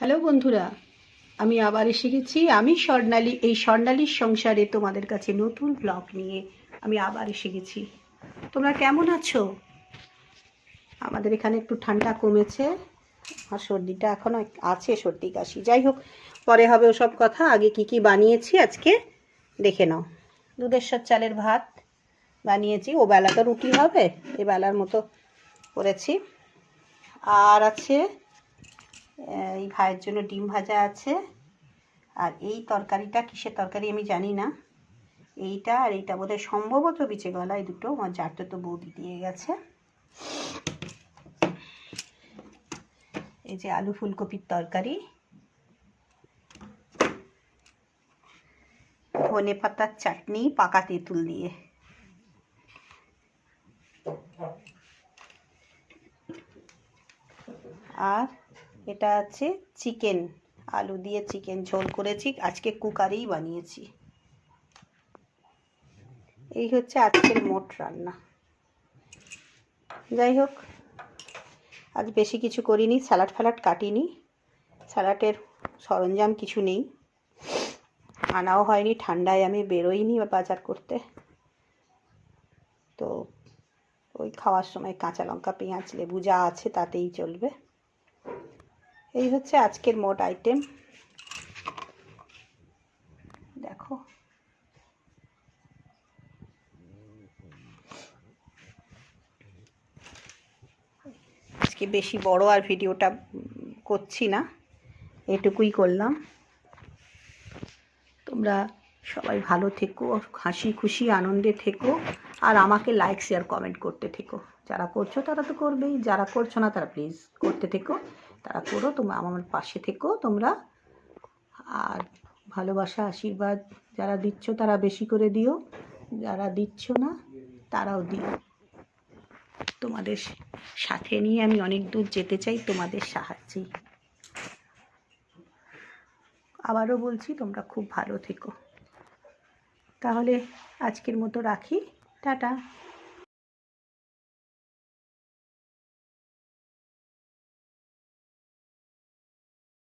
Hello বন্ধুরা, আমি আবার এসে গেছি। আমি স্বর্ণালী। এই স্বর্ণালীর সংসারে তোমাদের কাছে নতুন ব্লগ নিয়ে আমি আবার এসে গেছি। তোমরা কেমন আছো? আমাদের এখানে একটু ঠান্ডা কমেছে, আর সর্দিটা এখনও আছে, সর্দি কাশি। যাই হোক, পরে হবে ওসব কথা। আগে কি কি বানিয়েছি আজকে দেখে নাও। দুধেশ্বর চালের ভাত বানিয়েছি। ও বেলা তো রুটি হবে, এ বেলার মতো করেছি। আর আছে এই ভাইয়ের জন্য ডিম ভাজা আছে। আর এই তরকারিটা কিসের তরকারি আমি জানি না। এইটা আর এইটা বোধহয় সম্ভবত বিচে গলা, এই দুটো আমার জারটা তো বৌদি দিয়ে গেছে। এই যে আলু ফুলকপির তরকারি, ধনে পাতার চাটনি পাকা তেঁতুল দিয়ে। আর এটা আছে চিকেন, আলু দিয়ে চিকেন ঝোল করেছি, আজকে কুকারেই বানিয়েছি। এই হচ্ছে আজকের মোট রান্না। যাই হোক, আজ বেশি কিছু করিনি, স্যালাড ফ্যালাড কাটিনি, স্যালাডের সরঞ্জাম কিছু নেই, আনাও হয়নি, ঠান্ডায় আমি বেরোইনি বাজার করতে। তো ওই খাওয়ার সময় কাঁচা লঙ্কা পেঁয়াজ লেবু যা আছে তাতেই চলবে। এই হচ্ছে আজকের মোট আইটেম। দেখো, আজকে বেশি বড় আর ভিডিওটা করছি না, এটুকুই করলাম। তোমরা সবাই ভালো থেকো, হাসি খুশি আনন্দে থেকো, আর আমাকে লাইক শেয়ার কমেন্ট করতে থেকো। যারা করছো তারা তো করবেই, যারা করছো না তারা প্লিজ করতে থেকো, তারা করো। তোমরা আমার পাশে থেকো তোমরা। আর ভালোবাসা আশীর্বাদ যারা দিচ্ছ তারা বেশি করে দিও, যারা দিচ্ছ না তারাও দিও। তোমাদের সাথে নিয়ে আমি অনেক দূর যেতে চাই তোমাদের সাহায্যেই। আবারও বলছি, তোমরা খুব ভালো থেকো। তাহলে আজকের মতো রাখি, টাটা।